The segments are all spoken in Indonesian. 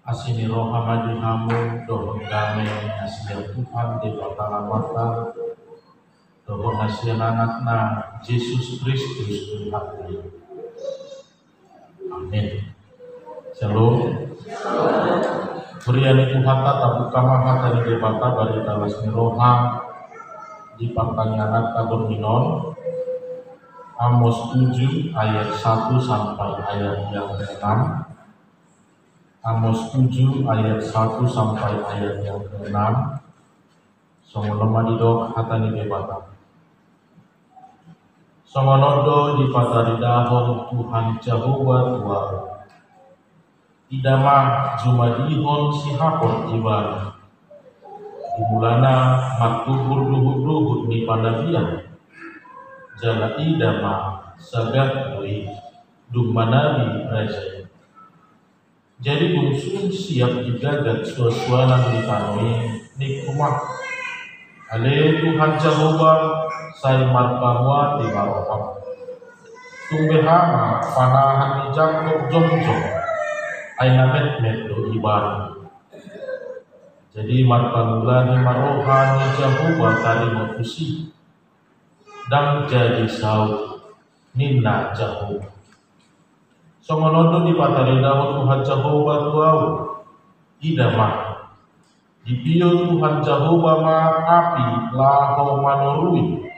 Asini roh hamadi hamu dohon game asian Tuhan di batala mata dohon asian anakna Yesus Kristus Tuhan. Amin. Shalom. Beriani Tuhata tabuka maha tadi debata bari talas roha di pertanyaan tabur minon Amos 7 ayat 1 sampai ayat yang ke-6. Amos 7 ayat 1 sampai ayat yang ke-6. Songono madidok hatani debata. Songonodo di pataridahon Tuhan Jehovah Tuhan. Idama jumadihon sihapon ibar. Di bulana matubur duhud-duhud di panabian. Jala idama sagat doi dumanabi raja. Jadi bungsun siap digagat suasuanan di tanoi nikmat. Ale Tuhan Jehovah saya marpamwa di maropam. Tumbehama panahan di Jakob jongjong. Aina met do ibar. Jadi marpamula di maroha di Jehovah tadi motusi. Dan jadi saud ninna Jehovah. Songonodo di pataridahon Tuhan Jehovah tuau idama di pio Tuhan Jehovah ma api laho manorui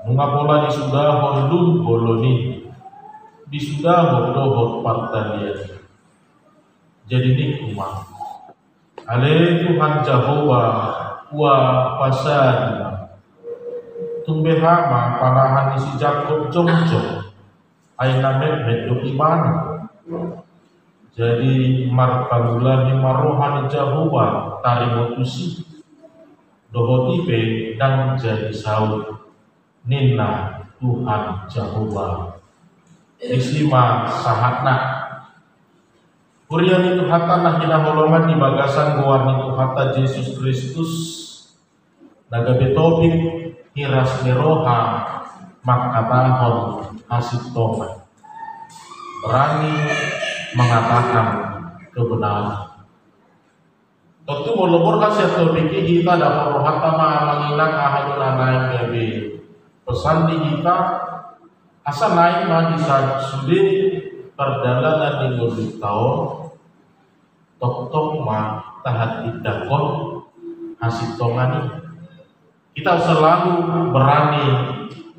mengapola di sudahon dun boloni di sudahon dohot partalian jadi nikmat ale Tuhan Jehovah wa pasadina tumbehama panahan isi Jakob jongjong aina met do imana. Jadi marpagula di marohani Jehovah tari motusi dohotipe dan jadi saud ninna Tuhan Jehovah isima sahatna Kurian itu hata nah hinaholongan di bagasan guarni itu hata Yesus Kristus nagabe topik hiras niroha makatahon hasil tomat berani mengatakan kebenaran. Tentu molobor kasih topik kita dapat rohata mengilang ahadun naik gabe pesan di kita asa naik mah saat sudah perjalanan di ngurus tahun tok mah tahat didakon hasil tongani kita selalu berani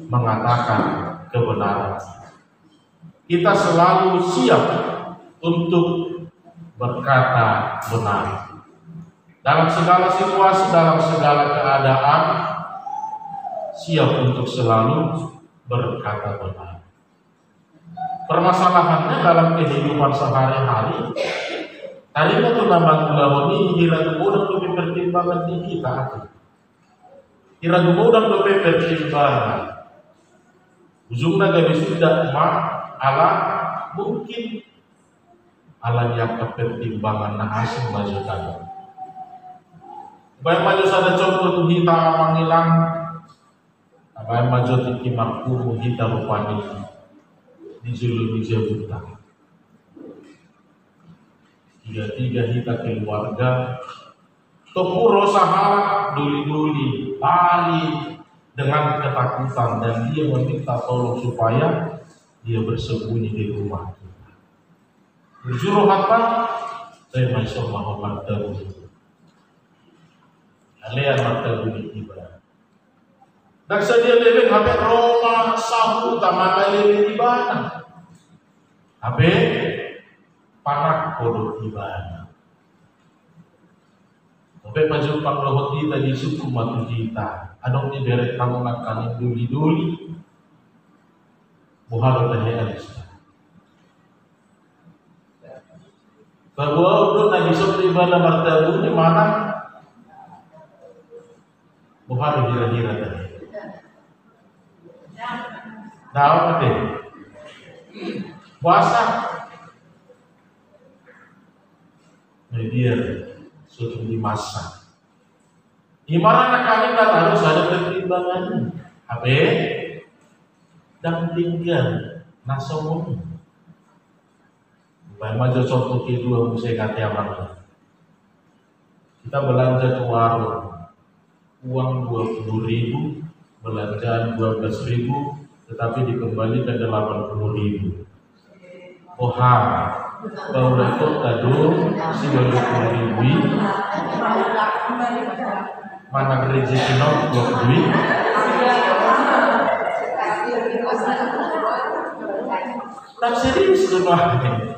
mengatakan kebenaran. Kita selalu siap untuk berkata benar. Dalam segala situasi, dalam segala keadaan, siap untuk selalu berkata benar. Permasalahannya dalam kehidupan sehari-hari, tadi itu nambah gulawani hiragu udang lebih pertimbangan di kita. Hiragu udang lebih pertimbangan. Ujungnya gak bisa ma ala mungkin ala yang kepertimbangan na asing maju tadi. Baik maju sada contoh tu kita mangilang, baik maju tiki makku kita rupani di julu di jabuta. Tiga kita keluarga, topuro sahara duli-duli lari dengan ketakutan dan dia meminta tolong supaya dia bersembunyi di rumah kita. Berjuru apa? Saya masuk Muhammad Tabi. Kalian mata budi ibadah. Dan saya lebih habis Roma sahu taman lebih ibadah. Habis panak kodok ibadah. Sampai maju panglohot kita di suku matu kita. Adongnya beret kamu nakani duli-duli. Buharo tanya alisa. Bahwa udah lagi seperti ibadah martabu di mana? Buharo hira-hira tadi. Tahu deh. Puasa. Media suatu di masa. Ibarat kali nggak harus ada pertimbangan. Apa? Dan tinggal nasomun. Maju contoh kedua musik katiaman. Kita belanja ke warung, uang 20.000, belanjaan 12.000, tetapi dikembalikan 80.000. Oha, kalau itu tadi si 20.000, mana rezeki non duit? Tak serius sebenarnya.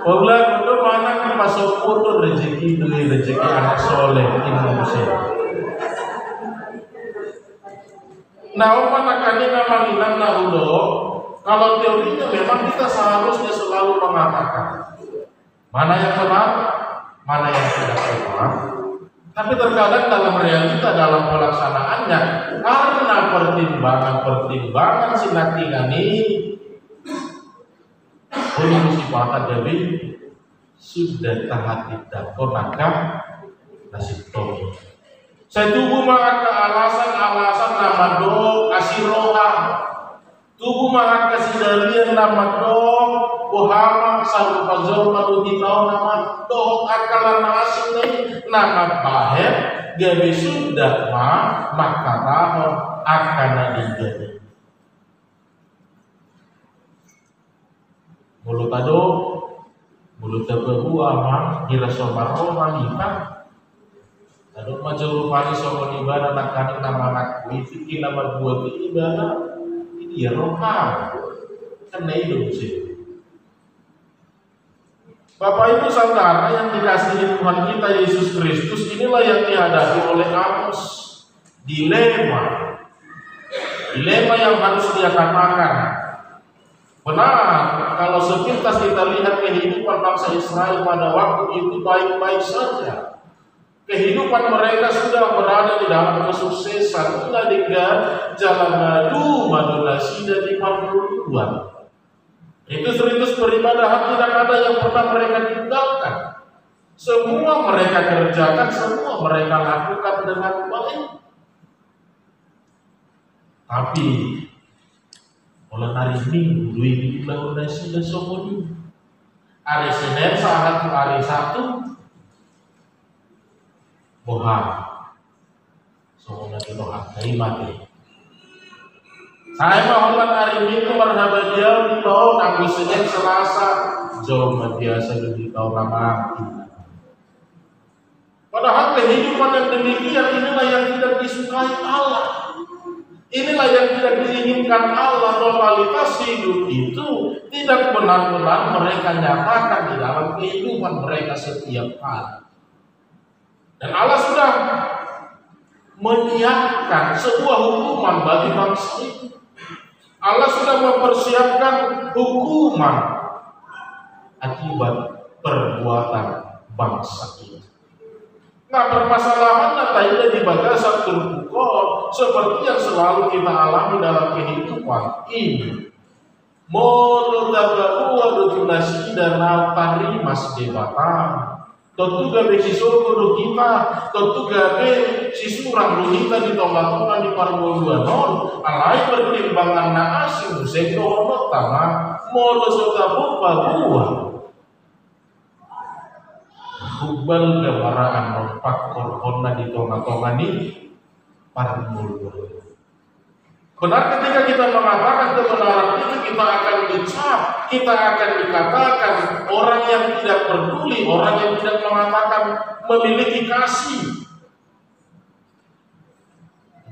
Kalau itu mana kan masuk foto rezeki duit, rezeki anak soleh Indonesia. Nah, mana kali memang ilang nahulo. Kalau teorinya memang kita seharusnya selalu mengatakan mana yang benar, mana yang tidak benar. Tapi terkadang dalam realita, dalam pelaksanaannya, karena pertimbangan sinatingani Ulun sifat jadi sudah tahat tidak konakam nasib tomi. Saya tunggu maka alasan nama do asiroha. Tunggu maka sidalian nama do bohama saru pazol madu ditau nama do akalan asing nih nama bahet gabe sudah maka tahu akan dijadi. Mulut ado, mulut terbuah mah kira sobar roh kita. Ado maju rupani somo ibadah nak kaning nama anak witi nama buat ibadah ini ya roham kan hidup sih. Bapak Ibu saudara yang dikasihi Tuhan kita Yesus Kristus, inilah yang dihadapi oleh Amos. Dilema yang harus dia katakan. Benar, kalau sepintas kita lihat kehidupan bangsa Israel pada waktu itu baik-baik saja. Kehidupan mereka sudah berada di dalam kesuksesan. Sudah dengan jalan madu nasi dan dipanduan. Itu serius peribadahan tidak ada yang pernah mereka tinggalkan. Semua mereka kerjakan, semua mereka lakukan dengan baik. Tapi mulai hari Minggu, duit lawan nasi dan somoni. Hari Senin saat hari Sabtu, bohong. Somona kita hari mati. Saya mohon hari Minggu marhaba dia di tahun Nabi Senin Selasa, jauh biasa di tahun Ramadhan. Padahal kehidupan yang demikian inilah yang tidak disukai Allah. Inilah yang tidak diinginkan Allah. Totalitas hidup itu tidak benar-benar mereka nyatakan di dalam kehidupan mereka setiap hari. Dan Allah sudah menyiapkan sebuah hukuman bagi bangsa itu. Allah sudah mempersiapkan hukuman akibat perbuatan bangsa itu. Nah, permasalahannya tidak di bagasan terpukul seperti yang selalu kita alami dalam kehidupan ini. Menurut donasi dan tari mas debatan. Tentu gabe si surga kita, tentu gabe si surang kita di tongkat-tongkat di parmoluan non. Alai pertimbangan na asing sektor pertama mau sotabu bagua. Hubal kemaraan nompak korona di tongkat-tongkat ini parmoluan. Benar ketika kita mengatakan kebenaran itu kita akan dicap, kita akan dikatakan orang yang tidak peduli, orang yang tidak mengatakan memiliki kasih.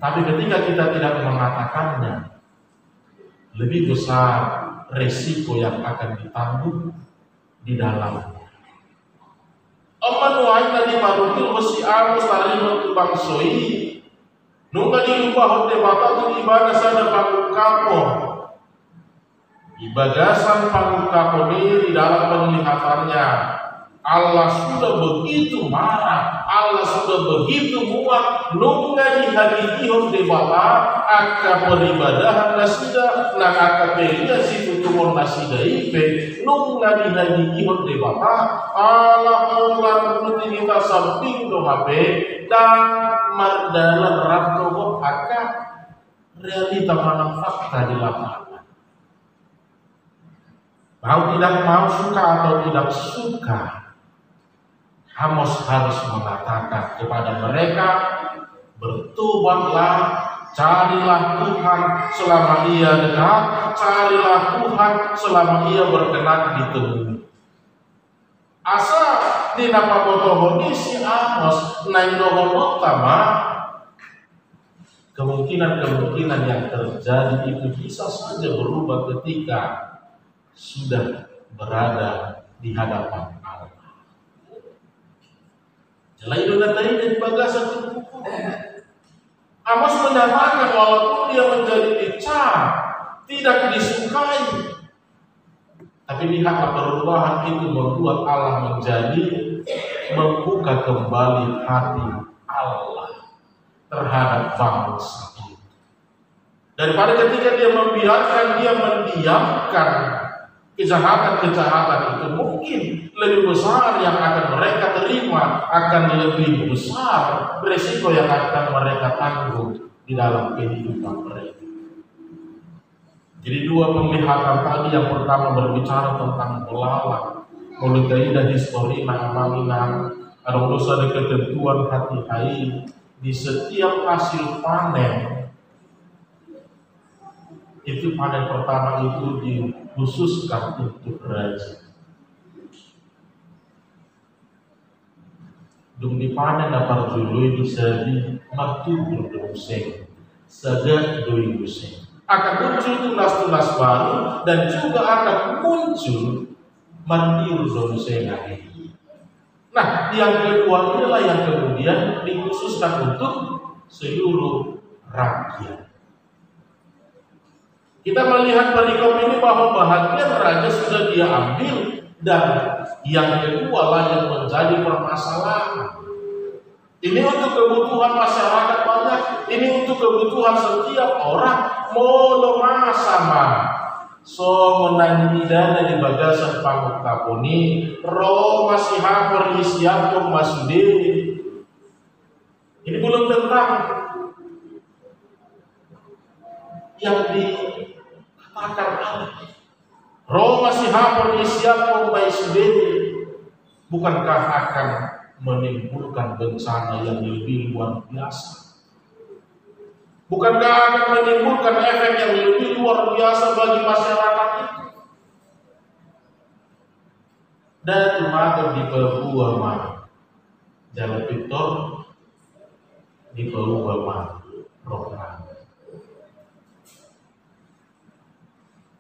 Tapi ketika kita tidak mengatakannya, lebih besar resiko yang akan ditanggung di dalamnya. Aman wahai tadi barutul mesti Amos tarima tu bangsoi. Nunga dilupa hote bapak tu ibadah sana panggung kapo. Ibadasan panggung kapo ini di dalam penglihatannya Allah sudah begitu marah, Allah sudah begitu muak. Nunga dihadiri hote bapak akan peribadahan nasida, nak akan belia situ tumor nasida ipe. Nunga dihadiri hote bapak Allah ulang putih kita samping do HP dan mardalan rakto akan realita mana fakta di lapangan. Mau tidak mau, suka atau tidak suka, Amos harus mengatakan kepada mereka, bertobatlah, carilah Tuhan selama ia dekat, carilah Tuhan selama ia berkenan ditemui. Asa dina pabotohon si Amos naindohon utama, kemungkinan yang terjadi itu bisa saja berubah ketika sudah berada di hadapan Allah. Selain itu dari bagasan tubuh, Amos menyatakan walaupun dia menjadi dicap, tidak disukai, tapi lihatlah perubahan itu membuat Allah membuka kembali hati Allah terhadap bangsa itu. Daripada ketika dia membiarkan, dia mendiamkan kejahatan-kejahatan itu, mungkin lebih besar yang akan mereka terima, akan lebih besar resiko yang akan mereka tanggung di dalam kehidupan mereka. Jadi dua penglihatan tadi, yang pertama berbicara tentang belalang, mulutaidah histori namaminan, ada dosa di ketentuan hati hai di setiap hasil panen. Itu panen pertama itu dikhususkan untuk raja. Dung dipanen dapat dulu bisa di maktu berdosen, saja doi dosen. Akan muncul tunas-tunas baru dan juga akan muncul mandir dosen lagi. Nah, yang kedua inilah yang kemudian dikhususkan untuk seluruh rakyat. Kita melihat perikop ini bahwa bahagian raja sudah dia ambil, dan yang kedua lah yang menjadi permasalahan. Ini untuk kebutuhan masyarakat banyak, ini untuk kebutuhan setiap orang. Mau sama so menangi dana di bagasan panggung kaponi, ro masih hapor isiapur masude. Ini belum tentang yang dikatakan Allah. Roh masih hapor isiapur masude, bukankah akan menimbulkan bencana yang lebih luar biasa? Bukankah akan menimbulkan efek yang lebih luar biasa bagi masyarakat itu? Dan tumatur di bawah mana? Jalan Victor di bawah mana? Program.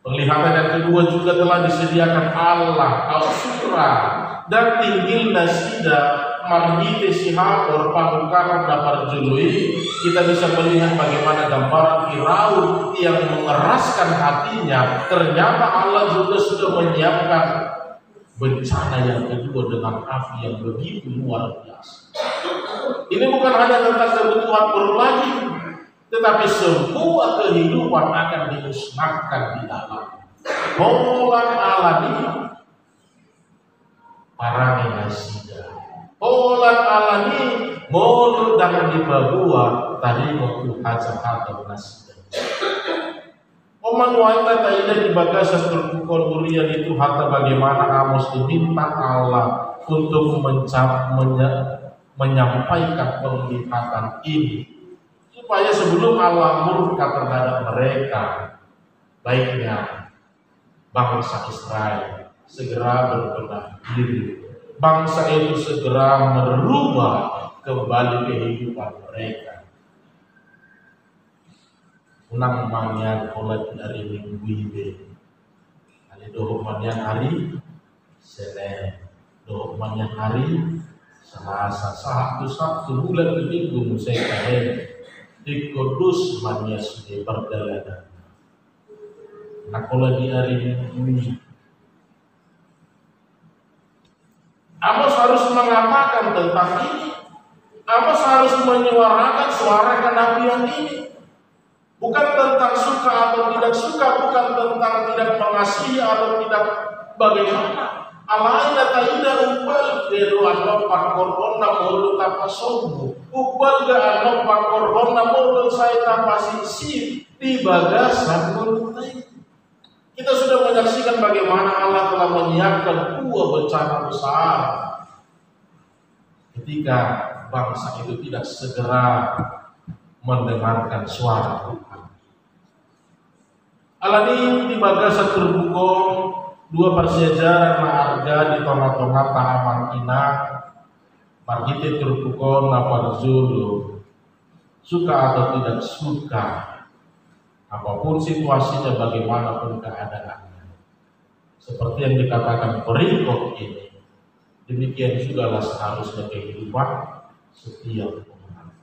Penglihatan yang kedua juga telah disediakan Allah al-surah dan tinggal nasida marhite sihapor pangkaran dapat jului. Kita bisa melihat bagaimana gambaran Firaun yang mengeraskan hatinya. Ternyata Allah juga sudah menyiapkan bencana yang kedua dengan api yang begitu luar biasa. Ini bukan hanya tentang kebutuhan berbagi, tetapi semua kehidupan akan dimusnahkan di dalam Holan alami parang nasida. Holan alami mulut dalam dibabua tadi waktu hajat nasida. Oman waita taida di bagasas terpukul mulia itu hatta bagaimana Amos diminta Allah untuk menyampaikan penglihatan ini, supaya sebelum Allah murka terhadap mereka, baiknya bangsa Israel segera berbenah diri. Bangsa itu segera merubah kembali kehidupan mereka. Unang manyan oleh dari minggu ini. Ada dohmanyan hari Senin, dohmanyan hari Selasa, Sabtu bulan ke minggu musik kahen di Kudus mania sudah perjalanan. Nah kalau di hari ini Amos harus mengatakan tentang ini. Amos harus menyuarakan suara kenabian ini. Bukan tentang suka atau tidak suka, bukan tentang tidak mengasihi atau tidak bagaimana. Alaina taida ubal deru ano pakorona mulu tapasobu. Ubal ga ano pakorona mulu saya tapasisi di bagasan mulu. Kita sudah menyaksikan bagaimana Allah telah menyiapkan dua bencana besar ketika bangsa itu tidak segera mendengarkan suara Tuhan. Alani di bagasa terbuka dua persejaran na arga di tengah-tengah tahaman ina margite terbuka na parzulu suka atau tidak suka apapun situasinya, bagaimanapun keadaannya. Seperti yang dikatakan berikut ini, demikian jugalah seharusnya kehidupan setiap orang,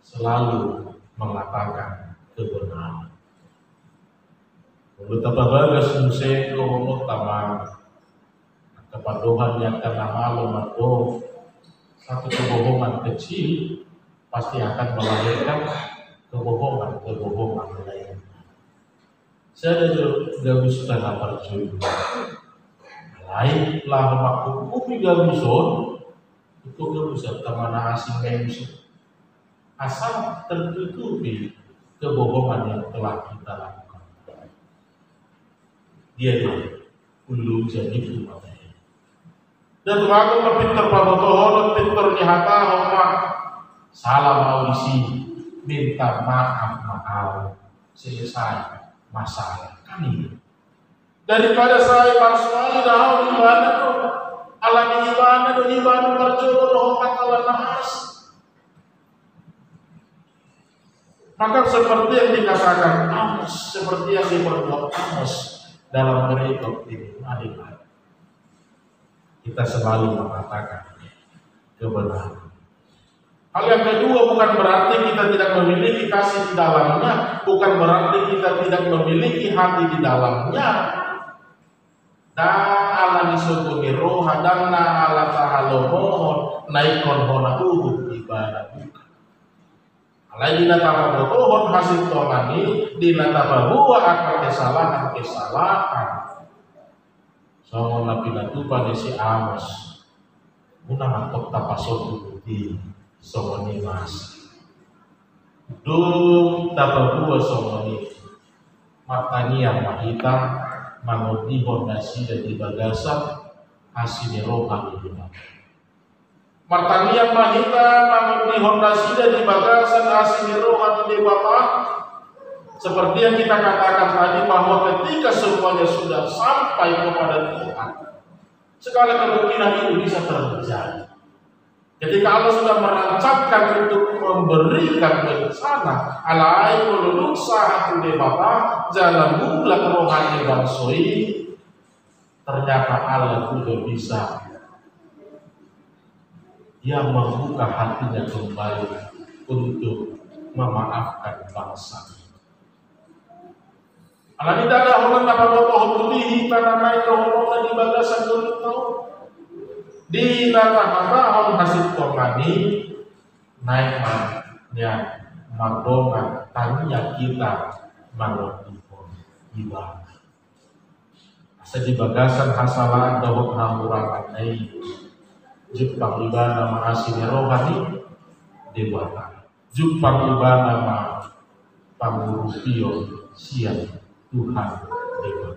selalu mengatakan kebenaran. Betapa bagus musik ngomong tamang kepaduhan yang karena malu atau satu kebohongan kecil pasti akan melahirkan kebohongan lain. Saya juga bisa lapar juga. Lain lah makhluk kupi galuson itu gak bisa tamana asing galuson. Asal tertutupi kebohongan yang telah kita lakukan. Dia ulu jadi umatnya. Dan Tuhan pintar pabotohon, pintar nyata homa salam audisi. Minta maaf selesai masalah kami. Daripada saya maksudnya dah gimana tuh alami gimana berjodoh doh kata nahas. Maka seperti yang dikatakan Amos, seperti yang diperbuat Amos dalam berikut ini, marilah kita selalu mengatakan kebenaran. Hal yang kedua, bukan berarti kita tidak memiliki kasih di dalamnya, bukan berarti kita tidak memiliki hati di dalamnya. Dan ala disebut roha dan na ala tahalomohon naikon hona ibadah bukan. Ala dina tababotohon hasil tongani dina tababuwa akan kesalahan. So napinatu pada si Amos, guna mantok tapasot di somoni mas dum tababuwa somoni matani yang mahita manodi hondasi dan bagasa asine roha di dalam matani yang mahita manodi hondasi dan bagasa asine roha di bapak. Seperti yang kita katakan tadi bahwa ketika semuanya sudah sampai kepada Tuhan, segala kemungkinan itu bisa terjadi. Ketika Allah sudah merancangkan untuk memberikan bencana, alai meluluk satu debata jalan mulak rohani bangsoi, ternyata Allah juga bisa yang membuka hatinya kembali untuk memaafkan bangsa. Allah tidak ada orang apa botoh putih karena naik rohongan di bagasan dulu tahu. Di tahun hasil tongani naiknya mardongan tanya kita manotipon ibadah. Asa di bagasan hasalan dahut hamurangan nai Jepang ibadah mahasini rohani dewata. Jepang ibadah ma pangurupio siang Tuhan dewa.